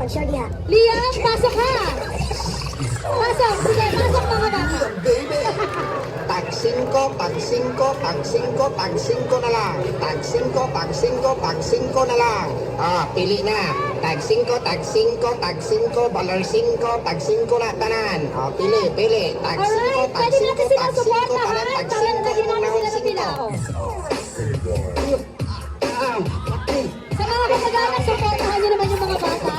Mag-share diha. Liam, pasok ha! Pasok! Sige, pasok mga bata! Baby! Tag 5, tag 5, tag 5, tag 5 na lang. Tag 5, tag 5, tag 5 na lang. Ah, pili na. Tag 5, tag 5, tag 5, balar 5, tag 5 na tanan. Ah, pili, pili. Tag 5, Alright, tag pwede natin 5, sila tag 5, supportahan balar tag para 5, nalagyan imong natin naon sila ng 5. pilaw. Sa mga kasaganan, supportahan niyo naman yung mga bata.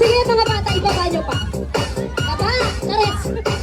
Sige mga bata, ibaba niyo pa. Baba! Charis!